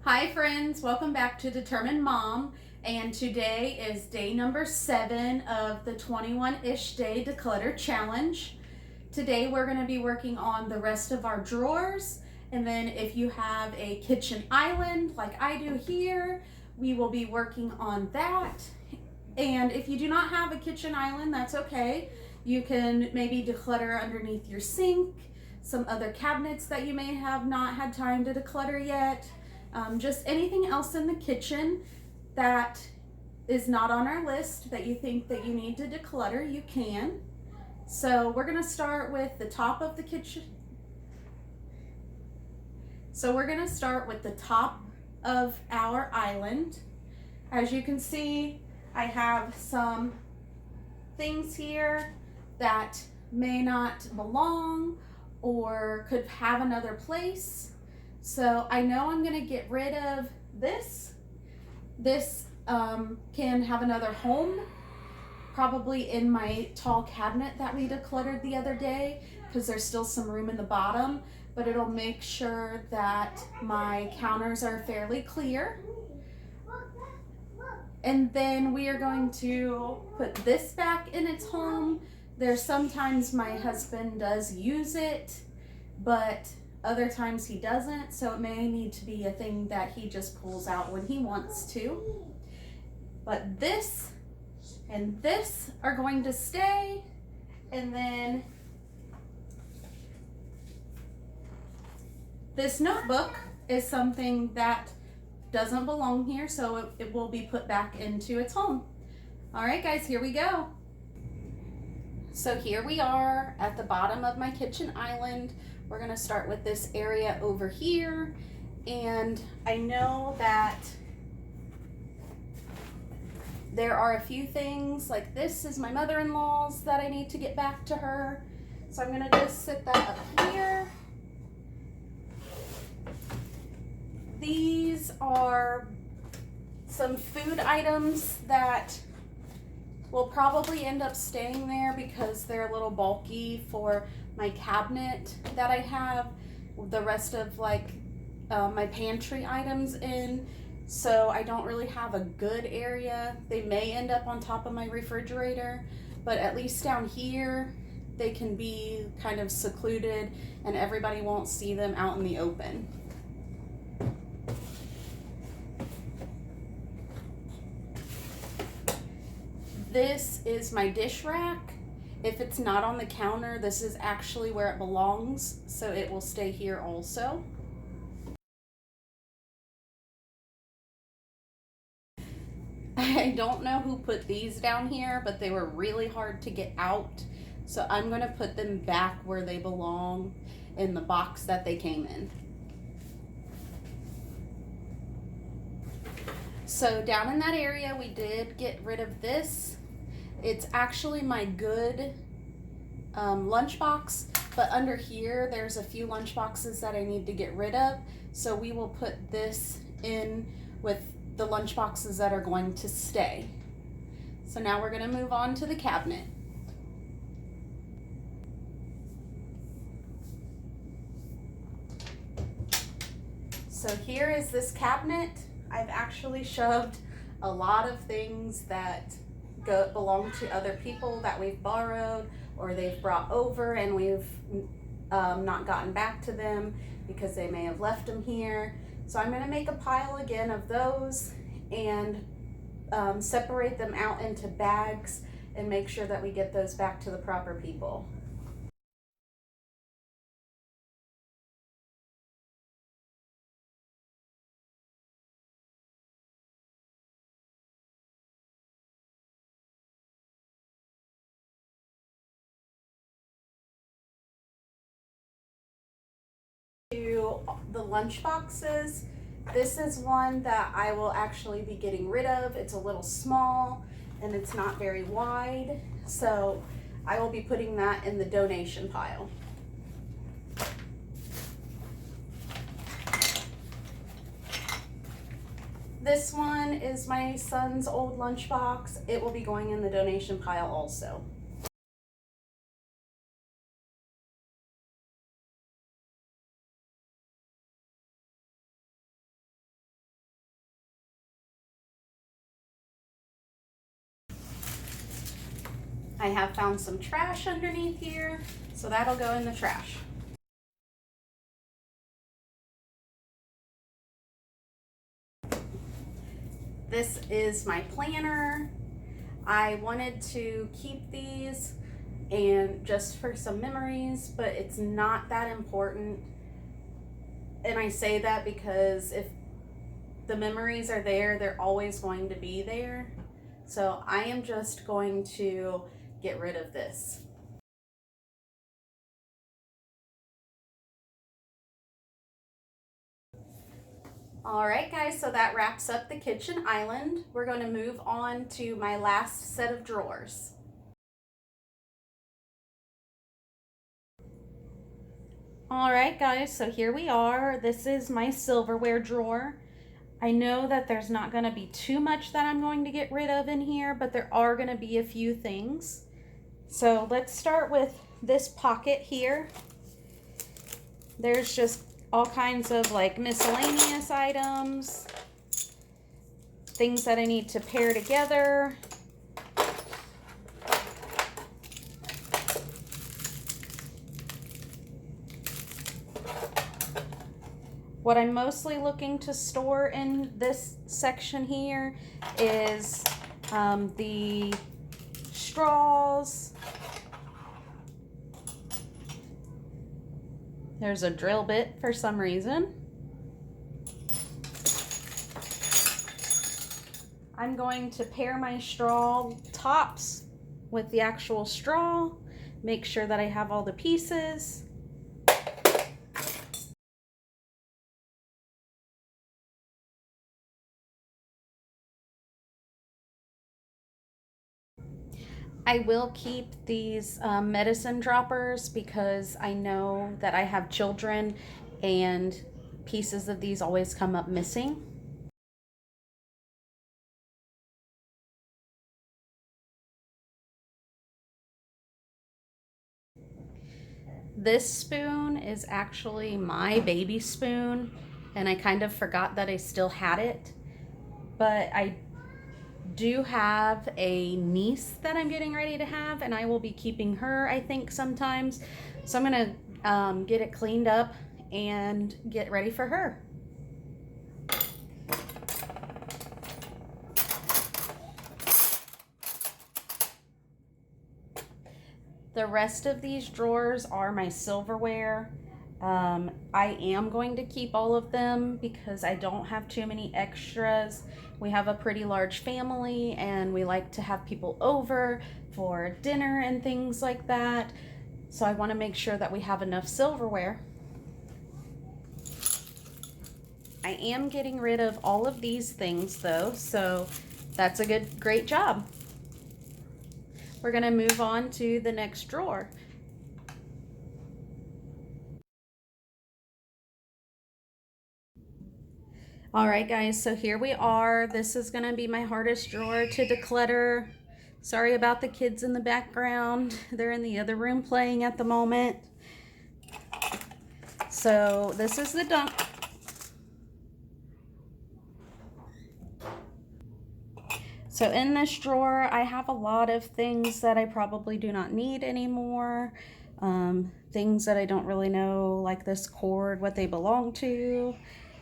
Hi friends, welcome back to Determined Mom, and today is day number 7 of the 21-ish day declutter challenge. Today we're going to be working on the rest of our drawers, and then if you have a kitchen island like I do here, we will be working on that. And if you do not have a kitchen island, that's okay. You can maybe declutter underneath your sink, some other cabinets that you may have not had time to declutter yet. Just anything else in the kitchen that is not on our list that you think that you need to declutter, you can. So we're gonna start with the top of the kitchen. So we're gonna start with the top of our island. As you can see, I have some things here that may not belong or could have another place. So I know I'm gonna get rid of this. This can have another home, probably in my tall cabinet that we decluttered the other day, because there's still some room in the bottom, but it'll make sure that my counters are fairly clear. And then we are going to put this back in its home. There's sometimes my husband does use it, but other times he doesn't, so it may need to be a thing that he just pulls out when he wants to. But this and this are going to stay, and then this notebook is something that doesn't belong here, so it will be put back into its home. All right, guys, here we go. So here we are at the bottom of my kitchen island. We're gonna start with this area over here. And I know that there are a few things, like this is my mother-in-law's that I need to get back to her. So I'm gonna just sit that up here. These are some food items that will probably end up staying there because they're a little bulky for my cabinet that I have the rest of my pantry items in. So I don't really have a good area. They may end up on top of my refrigerator, but at least down here they can be kind of secluded and everybody won't see them out in the open. This is my dish rack. If it's not on the counter, this is actually where it belongs, so it will stay here also. I don't know who put these down here, but they were really hard to get out, so I'm going to put them back where they belong in the box that they came in. So down in that area, we did get rid of this. It's actually my good lunchbox, but under here there's a few lunch boxes that I need to get rid of. So we will put this in with the lunch boxes that are going to stay. So now we're going to move on to the cabinet. So here is this cabinet. I've actually shoved a lot of things that belong to other people that we've borrowed or they've brought over and we've not gotten back to them because they may have left them here. So I'm going to make a pile again of those and separate them out into bags and make sure that we get those back to the proper people. To the lunch boxes, this is one that I will actually be getting rid of. It's a little small and it's not very wide, so I will be putting that in the donation pile. This one is my son's old lunchbox. It will be going in the donation pile also. I have found some trash underneath here, so that'll go in the trash. This is my planner. I wanted to keep these and just for some memories, but it's not that important. And I say that because if the memories are there, they're always going to be there. So I am just going to get rid of this. All right, guys, so that wraps up the kitchen island. We're going to move on to my last set of drawers. All right, guys, so here we are. This is my silverware drawer. I know that there's not going to be too much that I'm going to get rid of in here, but there are going to be a few things. So let's start with this pocket here. There's just all kinds of like miscellaneous items, things that I need to pair together. What I'm mostly looking to store in this section here is the straws. There's a drill bit for some reason. I'm going to pair my straw tops with the actual straw, make sure that I have all the pieces. I will keep these medicine droppers because I know that I have children and pieces of these always come up missing. This spoon is actually my baby spoon, and I kind of forgot that I still had it, but I do have a niece that I'm getting ready to have, and I will be keeping her, I think, sometimes. So I'm gonna get it cleaned up and get ready for her. The rest of these drawers are my silverware. I am going to keep all of them because I don't have too many extras. We have a pretty large family and we like to have people over for dinner and things like that. So I want to make sure that we have enough silverware. I am getting rid of all of these things though, so that's a great job. We're going to move on to the next drawer. All right, guys, so here we are. This is going to be my hardest drawer to declutter. Sorry about the kids in the background. They're in the other room playing at the moment. So this is the dump. So in this drawer, I have a lot of things that I probably do not need anymore. Things that I don't really know, like this cord, what they belong to.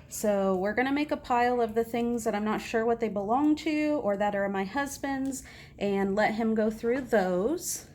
So we're going to make a pile of the things that I'm not sure what they belong to or that are my husband's and let him go through those.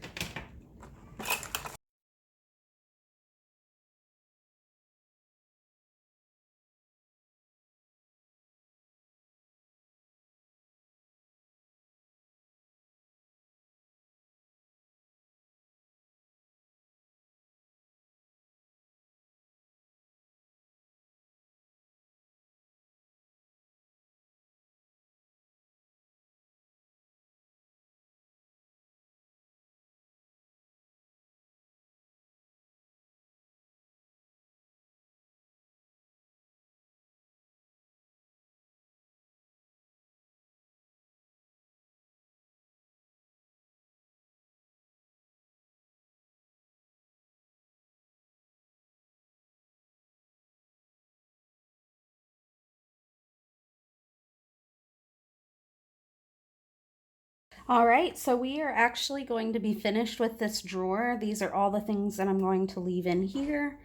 All right, so we are actually going to be finished with this drawer. These are all the things that I'm going to leave in here.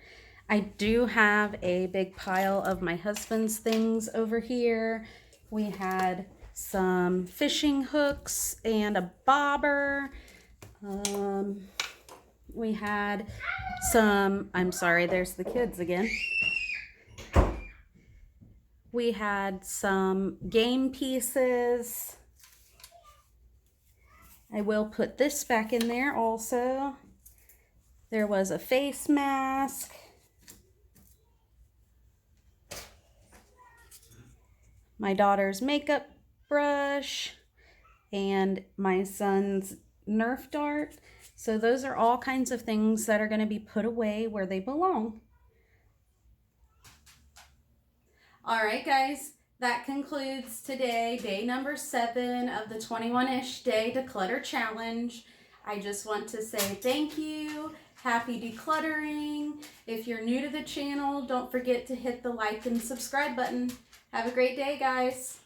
I do have a big pile of my husband's things over here. We had some fishing hooks and a bobber. We had some, I'm sorry, there's the kids again. We had some game pieces. I will put this back in there also. There was a face mask. My daughter's makeup brush and my son's Nerf dart. So those are all kinds of things that are going to be put away where they belong. All right, guys, that concludes today, day number 7 of the 21-ish day declutter challenge. I just want to say thank you. Happy decluttering. If you're new to the channel, don't forget to hit the like and subscribe button. Have a great day, guys.